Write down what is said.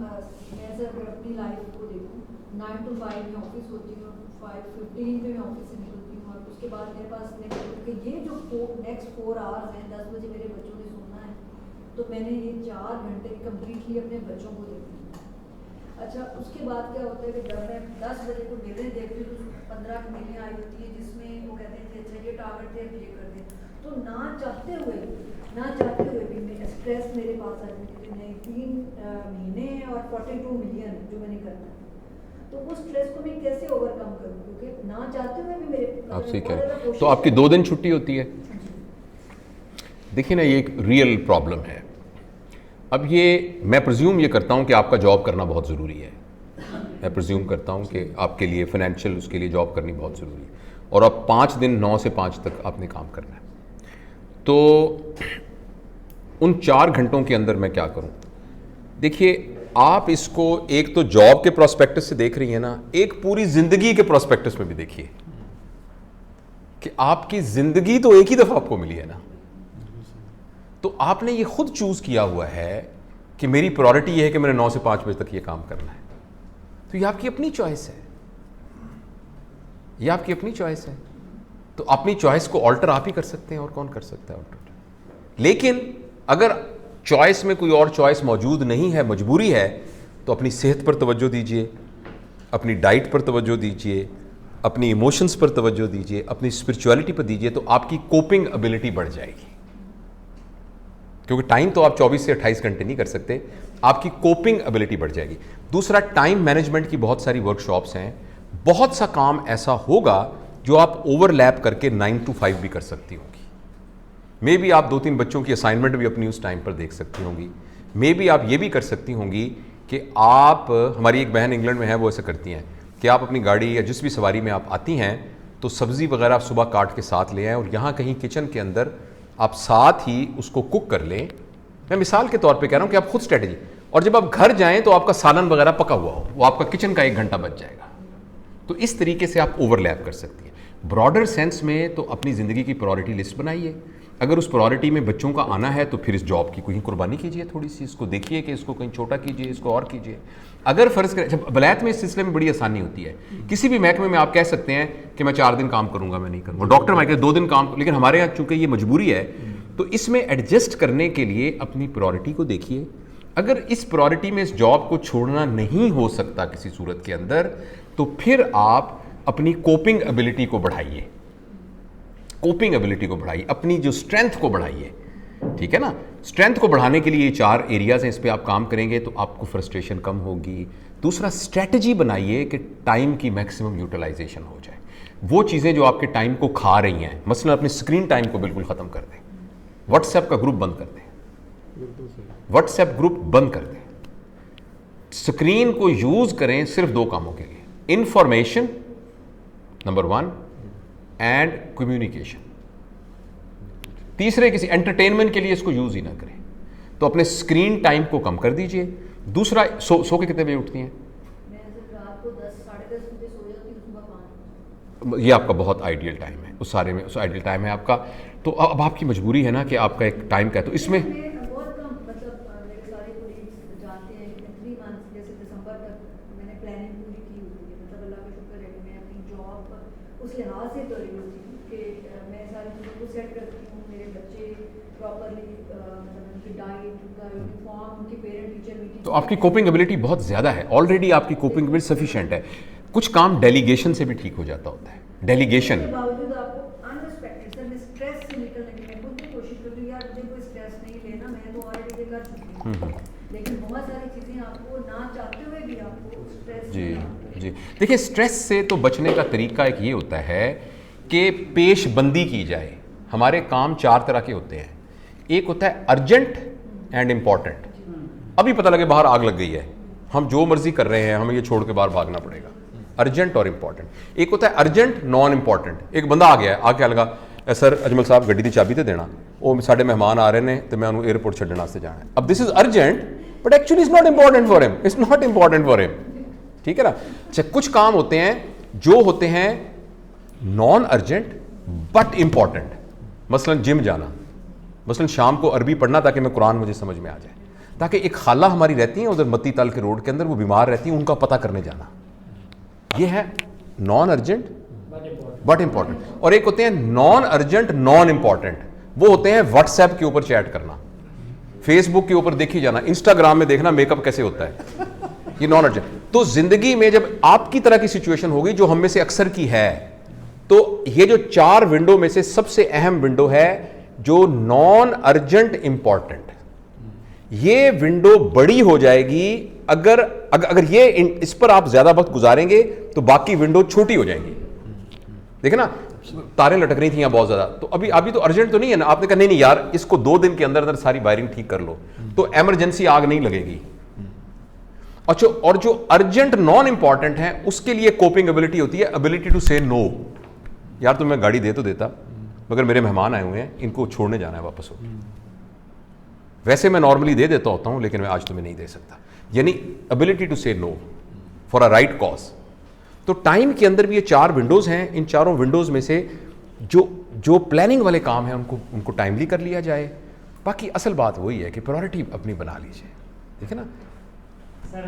मैं सर अगर अपनी लाइफ को देखूँ 9 to 5 में ऑफिस होती हूँ, 5:15 पे मैं ऑफिस से निकलती हूँ और उसके बाद मेरे पास कि ये जो नेक्स्ट 4 आवर्स हैं, 10 बजे मेरे बच्चों ने सोना है तो मैंने ये 4 घंटे कम्प्लीटली अपने बच्चों को देती हूँ। अच्छा, उसके बाद क्या होता है कि जब मैं 10 बजे को मेले देखती हूँ तो 15 की मेले आई होती है जिसमें वो कहते हैं कि अच्छा ये टारगेट थे, ये कर दें, तो ना चाहते हुए भी मैं स्ट्रेस मेरे पास आ जाती है। नहीं, 3 महीने और 42 मिलियन जो मैंने करना है, तो उस स्ट्रेस को मैं कैसे ओवरकम करूँ, क्योंकि ना चाहते हुए भी मेरे आप सही कह रहे हैं। तो आपकी 2 दिन छुट्टी होती है। देखिए ना, ये एक रियल प्रॉब्लम है। अब ये मैं प्रिज्यूम ये करता हूँ कि आपका जॉब करना बहुत ज़रूरी है। मैं प्रिज्यूम करता हूँ कि आपके लिए फाइनेंशियल उसके लिए जॉब करनी बहुत ज़रूरी है और अब 5 दिन 9 से 5 तक आपने काम करना है। तो उन 4 घंटों के अंदर मैं क्या करूँ? देखिए, आप इसको एक तो जॉब के प्रोस्पेक्टस से देख रही हैं ना, एक पूरी ज़िंदगी के प्रोस्पेक्टस में भी देखिए कि आपकी ज़िंदगी तो एक ही दफ़ा आपको मिली है ना। तो आपने ये खुद चूज किया हुआ है कि मेरी प्रायोरिटी ये है कि मैंने 9 से 5 बजे तक ये काम करना है। तो ये आपकी अपनी चॉइस है, ये आपकी अपनी चॉइस है। तो अपनी चॉइस को ऑल्टर आप ही कर सकते हैं, और कौन कर सकता है ऑल्टर। लेकिन अगर चॉइस में कोई और चॉइस मौजूद नहीं है, मजबूरी है, तो अपनी सेहत पर तवज्जो दीजिए, अपनी डाइट पर तवज्जो दीजिए, अपनी इमोशंस पर तवज्जो दीजिए, अपनी स्पिरिचुअलिटी पर दीजिए, तो आपकी कोपिंग एबिलिटी बढ़ जाएगी। क्योंकि टाइम तो आप 24 से 28 घंटे नहीं कर सकते, आपकी कोपिंग एबिलिटी बढ़ जाएगी। दूसरा, टाइम मैनेजमेंट की बहुत सारी वर्कशॉप्स हैं। बहुत सा काम ऐसा होगा जो आप ओवरलैप करके 9 to 5 भी कर सकती होंगी। मे बी आप 2-3 बच्चों की असाइनमेंट भी अपनी उस टाइम पर देख सकती होंगी। मे बी आप ये भी कर सकती होंगी कि आप, हमारी एक बहन इंग्लैंड में है, वो ऐसा करती हैं कि आप अपनी गाड़ी या जिस भी सवारी में आप आती हैं तो सब्ज़ी वगैरह आप सुबह काट के साथ ले आएँ और यहाँ कहीं किचन के अंदर आप साथ ही उसको कुक कर लें। मैं मिसाल के तौर पे कह रहा हूँ कि आप खुद स्ट्रेटजी, और जब आप घर जाएं तो आपका सालन वगैरह पका हुआ हो, वो आपका किचन का 1 घंटा बच जाएगा। तो इस तरीके से आप ओवरलैप कर सकती हैं। ब्रॉडर सेंस में तो अपनी ज़िंदगी की प्रायोरिटी लिस्ट बनाइए। अगर उस प्रायोरिटी में बच्चों का आना है तो फिर इस जॉब की कोई कुर्बानी कीजिए, थोड़ी सी इसको देखिए कि इसको कहीं छोटा कीजिए, इसको और कीजिए। अगर फ़र्ज़ करें, जब वलायत में इस सिलसिले में बड़ी आसानी होती है। किसी भी महकमे में आप कह सकते हैं कि मैं 4 दिन काम करूँगा, मैं नहीं करूँगा। डॉक्टर मैं 2 दिन काम, लेकिन हमारे यहाँ चूँकि ये मजबूरी है तो इसमें एडजस्ट करने के लिए अपनी प्रायोरिटी को देखिए। अगर इस प्रायोरिटी में इस जॉब को छोड़ना नहीं हो सकता किसी सूरत के अंदर, तो फिर आप अपनी कोपिंग एबिलिटी को बढ़ाइए, कोपिंग एबिलिटी को बढ़ाइए, अपनी जो स्ट्रेंथ को बढ़ाइए। ठीक है ना? स्ट्रेंथ को बढ़ाने के लिए ये 4 एरियाज हैं, इस पे आप काम करेंगे तो आपको फ्रस्ट्रेशन कम होगी। दूसरा, स्ट्रेटजी बनाइए कि टाइम की मैक्सिमम यूटिलाइजेशन हो जाए। वो चीज़ें जो आपके टाइम को खा रही हैं, मसलन अपने स्क्रीन टाइम को बिल्कुल ख़त्म कर दें। व्हाट्सएप का ग्रुप बंद कर दें, व्हाट्सएप ग्रुप बंद कर दें। स्क्रीन को यूज करें सिर्फ 2 कामों के लिए, इंफॉर्मेशन नंबर 1 एंड कम्युनिकेशन। तीसरे, किसी एंटरटेनमेंट के लिए इसको यूज ही ना करें। तो अपने स्क्रीन टाइम को कम कर दीजिए। दूसरा, सो के कितने बजे उठती हैं? रात को 10 साढ़े 10 बजे सो जाती हूँ, सुबह 5। ये आपका बहुत आइडियल टाइम है, उस सारे में उस आइडियल टाइम है आपका। तो अब आपकी मजबूरी है ना कि आपका एक टाइम का है, तो इसमें बहुत कम, मतलब मेरे सारे कोलीग्स जानते हैं कि 3 मंथ्स जैसे दिसंबर तक मैंने प्लानिंग पूरी की हुई है। मतलब अल्लाह का शुक्र है कि मैं अपनी जॉब उस लिहाज से कर रही होती हूँ कि मैं सारी चीज़ों को सेट करती हूँ। मेरे बच्चे प्रॉपरली, मतलब उनकी डाइट, उनका यूनिफॉर्म, उनकी पेरेंट टीचर मीटिंग। तो आपकी कोपिंग एबिलिटी बहुत ज़्यादा है, ऑलरेडी आपकी कोपिंग एबिलिटी सफिशिएंट है। कुछ काम डेलीगेशन से भी ठीक हो जाता होता है। डेलीगेशन के बावजूद आपको अनरिस्पेक्टेड, सर मैं स्ट्रेस से निकलने की मैं खुद भी कोशिश करती हूँ, यार मुझे कोई स्ट्रेस नहीं लेना, मैं तो ऑलरेडी कर चुकी हूँ। लेकिन बहुत सारी चीज़ें आपको ना चाहते हुए भी आपको स्ट्रेस। जी, देखिए, स्ट्रेस से तो बचने का तरीका एक ये होता है कि पेशबंदी की जाए। हमारे काम 4 तरह के होते हैं। एक होता है अर्जेंट एंड इम्पॉर्टेंट। अभी पता लगे बाहर आग लग गई है, हम जो मर्जी कर रहे हैं, हमें ये छोड़ के बाहर भागना पड़ेगा। अर्जेंट और इंपॉर्टेंट। एक होता है अर्जेंट नॉन इंपॉर्टेंट। एक बंदा आ गया है, आके लगा, सर अजमल साहब गड्डी की चाबी तो देना, वो साढ़े मेहमान आ रहे हैं तो मैं उन्होंने एयरपोर्ट छड्डण वास्ते जाना है। अब this is urgent but actually is not important for him, it's not important for him. ठीक है ना? अच्छा, कुछ काम होते हैं जो होते हैं नॉन अर्जेंट बट इंपॉर्टेंट। मसलन जिम जाना, मसलन शाम को अरबी पढ़ना ताकि मैं कुरान मुझे समझ में आ जाए। ताकि एक खाला हमारी रहती है उधर मत्ती ताल के रोड के अंदर, वो बीमार रहती है, उनका पता करने जाना, ये है नॉन अर्जेंट बट इंपॉर्टेंट। और एक होते हैं नॉन अर्जेंट नॉन इंपॉर्टेंट, वो होते हैं व्हाट्सएप के ऊपर चैट करना, फेसबुक के ऊपर देखी जाना, इंस्टाग्राम में देखना मेकअप कैसे होता है, ये नॉन अर्जेंट। तो जिंदगी में जब आपकी तरह की सिचुएशन होगी जो हम में से अक्सर की है, तो ये जो 4 विंडो में से सबसे अहम विंडो है जो नॉन अर्जेंट इंपॉर्टेंट, ये विंडो बड़ी हो जाएगी अगर ये इस पर आप ज्यादा वक्त गुजारेंगे तो बाकी विंडो छोटी हो जाएंगी। देखे ना, तारें लटक रही थी यहां बहुत ज्यादा, तो अभी तो अर्जेंट तो नहीं है ना, आपने कहा नहीं यार इसको 2 दिन के अंदर अंदर सारी वायरिंग ठीक कर लो, तो इमरजेंसी आग नहीं लगेगी। अच्छा, और जो अर्जेंट नॉन इंपॉर्टेंट है उसके लिए कोपिंग एबिलिटी होती है, एबिलिटी टू से नो। यार तो मैं गाड़ी दे तो देता, मगर मेरे मेहमान आए हुए हैं, इनको छोड़ने जाना है वापस हो। वैसे मैं नॉर्मली दे देता होता हूं, लेकिन मैं आज तुम्हें नहीं दे सकता, यानी ability to say no for a right cause. तो टाइम के अंदर भी ये 4 विंडोज हैं, इन चारों विंडोज में से जो प्लानिंग वाले काम हैं उनको टाइमली कर लिया जाए। बाकी असल बात वही है कि प्रायोरिटी अपनी बना लीजिए, ठीक है ना।